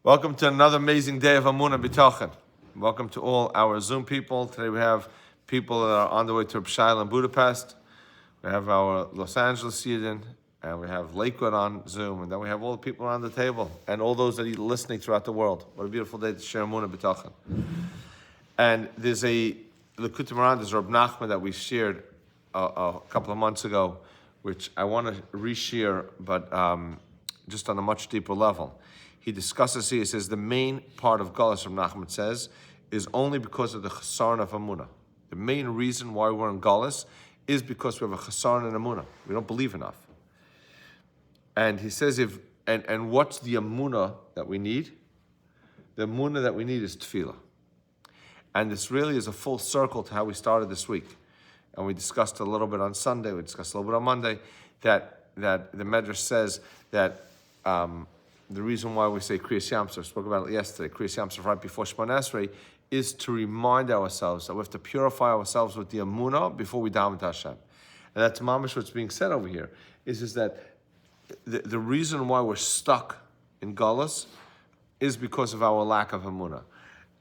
Welcome to another amazing day of Emunah and Bitachon. Welcome to all our Zoom people. Today we have people that are on the way to Reb in Budapest. We have our Los Angeles Yidden, and we have Lakewood on Zoom, and then we have all the people around the table, and all those that are listening throughout the world. What a beautiful day to share Emunah and Bitachon. And there's a Likutei Moharan, there's Reb Nachman that we shared a couple of months ago, which I want to re-share, but just on a much deeper level. He discusses here, he says, the main part of Galus, Reb Nachman says, is only because of the chisaron of Emunah. The main reason why we're in Galus is because we have a chisaron in Emunah. We don't believe enough. And he says, and what's the Emunah that we need? The Emunah that we need is Tefillah. And this really is a full circle to how we started this week. And we discussed a little bit on Sunday, we discussed a little bit on Monday, that the Medrash says that the reason why we say Kriyas Yamsuf, spoke about it yesterday, Kriyas Yamsuf right before Shemona Esrei, is to remind ourselves that we have to purify ourselves with the Emunah before we daven to Hashem. And that's mamish what's being said over here, is that the reason why we're stuck in Galus is because of our lack of Emunah.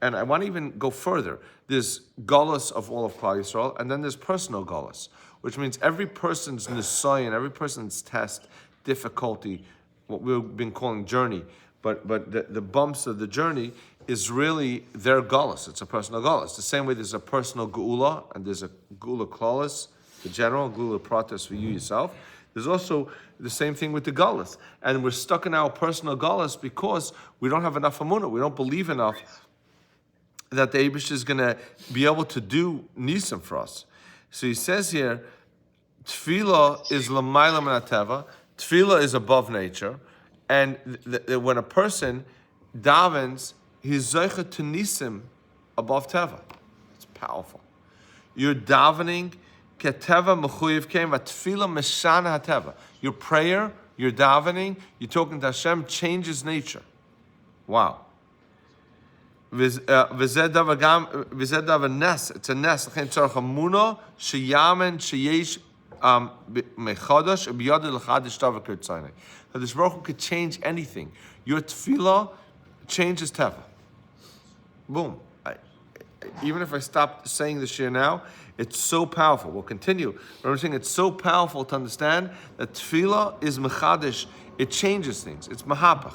And I want to even go further. There's Galus of all of Klal Yisrael, and then there's personal Galus, which means every person's nisayon, every person's test, difficulty, what we've been calling journey, but the bumps of the journey is really their galus. It's a personal galus. The same way there's a personal geula and there's a geula klalis, the general geula pratis for you yourself. There's also the same thing with the galus, and we're stuck in our personal galus because we don't have enough emunah. We don't believe enough that the Eibush is going to be able to do nisim for us. So he says here, Tefillah is l'mayla min hateva. Tefillah is above nature, and when a person davens, he's zocheh to nisim above teva. It's powerful. You're davening keteva mechuyev kein v'tefillah meshana hateva. Your prayer, your davening, you're talking to Hashem, changes nature. Wow. V'zeh davar nes. It's a nes. L'chein tzarech emunah sheyamen sheyesh mechadosh b'yadeh l'chadish davar kirtzayne. That this Baruch Hu could change anything. Your tefillah changes teva. Boom. Even if I stop saying this here now, it's so powerful. We'll continue. But I'm saying it's so powerful to understand that tefillah is mechadish. It changes things. It's mahapach.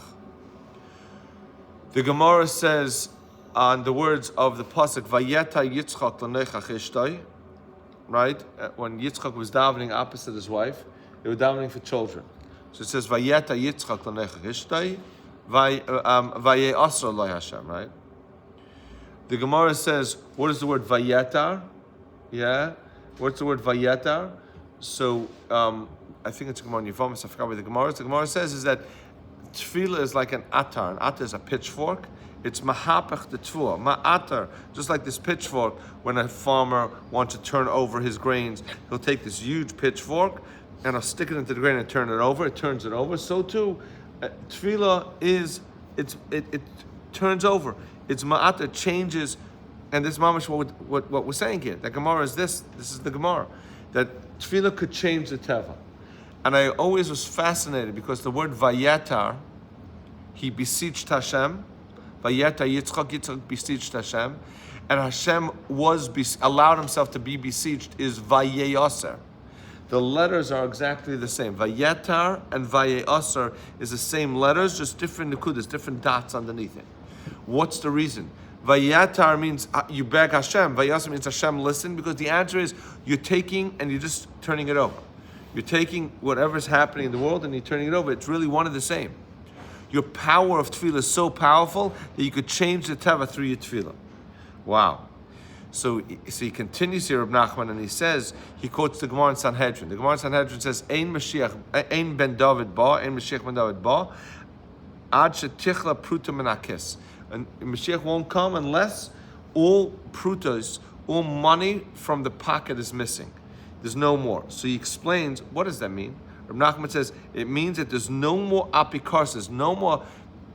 The Gemara says on the words of the pasuk, Vayeta Yitzchak l'neichach ishtay, right? When Yitzchak was davening opposite his wife, they were davening for children. So it says, Vayeta Yitzchak l'neichach ishtay, Vaye Asra lo Hashem, right? The Gemara says, what is the word Vayetar? Yeah? What's the word Vayetar? So, I think it's Gemara in Yevamos, I forgot what the Gemara is. The Gemara says is that Tefillah is like an atar. An atar is a pitchfork. It's mahapach the tefillah. Ma'atar, just like this pitchfork, when a farmer wants to turn over his grains, he'll take this huge pitchfork and he'll stick it into the grain and turn it over. It turns it over. So too, tefillah is, it turns over. It's ma'atar, changes, and this is mamash what we're saying here. The Gemara is this is the Gemara, that tefillah could change the teva. And I always was fascinated because the word vayetar, he beseeched Hashem. Vayetar Yitzchak beseeched Hashem. And Hashem allowed himself to be beseeched is vayeyaser. The letters are exactly the same. Vayetar and vayeyaser is the same letters, just different nekudas, different dots underneath it. What's the reason? Vayetar means you beg Hashem. Vayeyaser means Hashem listen, because the answer is you're taking and you're just turning it over. You're taking whatever's happening in the world and you're turning it over. It's really one and the same. Your power of tefillah is so powerful that you could change the teva through your tefillah. Wow. So he continues here, Reb Nachman, and he says, he quotes the Gemara in Sanhedrin. The Gemara in Sanhedrin says, Ein ben David ba, Ein Mashiach ben David ba, ad shetichla pruta min hakis. And Mashiach won't come unless all prutas, all money from the pocket is missing. There's no more. So he explains, what does that mean? Reb Nachman says, it means that there's no more apikarsis, no more,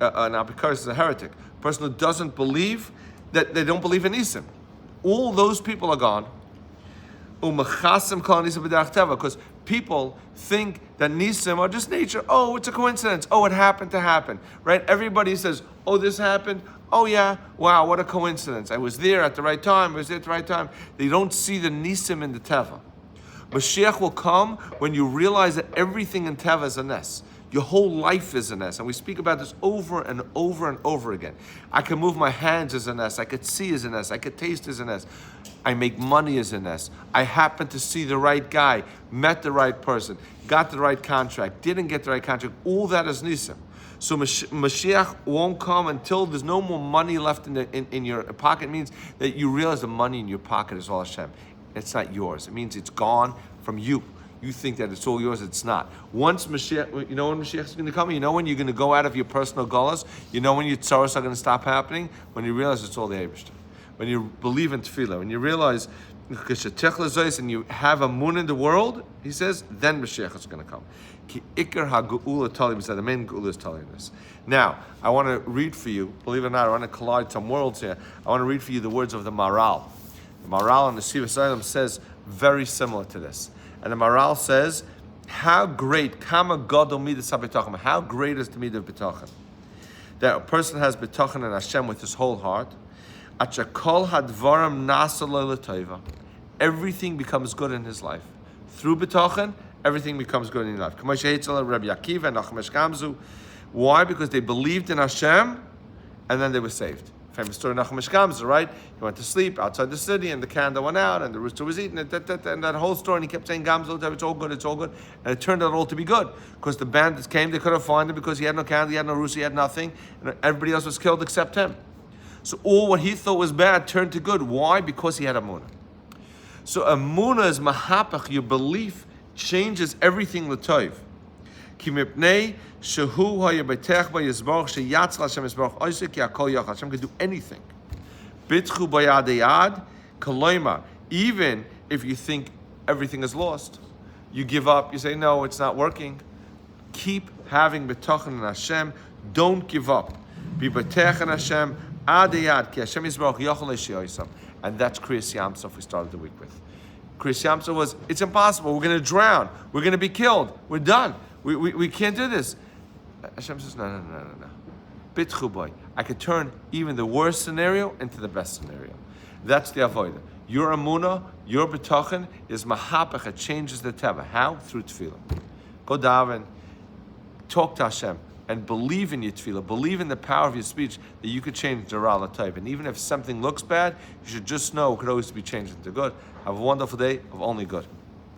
an apikarsis is a heretic. A person who doesn't believe, that they don't believe in Nisim. All those people are gone. Because people think that nisim are just nature. Oh, it's a coincidence. Oh, it happened to happen, right? Everybody says, oh, this happened. Oh yeah, wow, what a coincidence. I was there at the right time, I was there at the right time. They don't see the nisim in the teva. Mashiach will come when you realize that everything in teva is a nes. Your whole life is a nes. And we speak about this over and over and over again. I can move my hands as a nes. I could see as a nes. I could taste as a nes. I make money as a nes. I happen to see the right guy, met the right person, got the right contract, didn't get the right contract. All that is nisim. So Mashiach won't come until there's no more money left in your pocket. It means that you realize the money in your pocket is all Hashem. It's not yours. It means it's gone from you. You think that it's all yours. It's not. Once Mashiach, you know when Mashiach is going to come? You know when you're going to go out of your personal Galus? You know when your tzaros are going to stop happening? When you realize it's all the Eibishter. When you believe in Tefillah. When you realize and you have Emunah in the world, he says, then Mashiach is going to come. Ki ikar ha'geula talim, the main geula is telling us. Now, I want to read for you, believe it or not, I want to collide some worlds here. I want to read for you the words of the Maral. The Maral on the Siva Salem says very similar to this. And the Maral says, how great, kama gadol midas habitachon, how great is the midah of bitachon? That a person has bitachon in Hashem with his whole heart. Achakol hadvaram nasa lo l'tova. Everything becomes good in his life. Through bitachon, everything becomes good in his life. Rabbi Akiva and Nachmesh Gamzu. Why? Because they believed in Hashem, and then they were saved. Famous story, Nachmesh Gamzu, right? He went to sleep outside the city, and the candle went out, and the rooster was eating it, and that whole story, and he kept saying, Gamzu, it's all good, it's all good. And it turned out all to be good. Because the bandits came, they couldn't find him because he had no candle, he had no rooster, he had nothing, and everybody else was killed except him. So all what he thought was bad turned to good. Why? Because he had Emunah. So Emunah is mahapach, your belief changes everything l'tov. Ki mipnei shehu hayabetech b'yizborch sheyatzal Hashem yizborch oisik yakol yachal. Hashem can do anything. Bitchu bayad yad koloima. Even if you think everything is lost, you give up. You say no, it's not working. Keep having bitachon in Hashem. Don't give up. Be betech in Hashem ad yad ki Hashem yizborch yachal leishiyosam. And that's Kriyas Yamsuf we started the week with. Kriyas Yamsuf was, it's impossible. We're going to drown. We're going to be killed. We're done. We can't do this. Hashem says, no. Bitchu boy. I could turn even the worst scenario into the best scenario. That's the avodah. Your Emunah, your bitachon is mahapach. It changes the teva. How? Through tefillah. Go daven. Talk to Hashem. And believe in your tefillah, believe in the power of your speech that you could change the ra l'tov. And even if something looks bad, you should just know it could always be changed into good. Have a wonderful day of only good.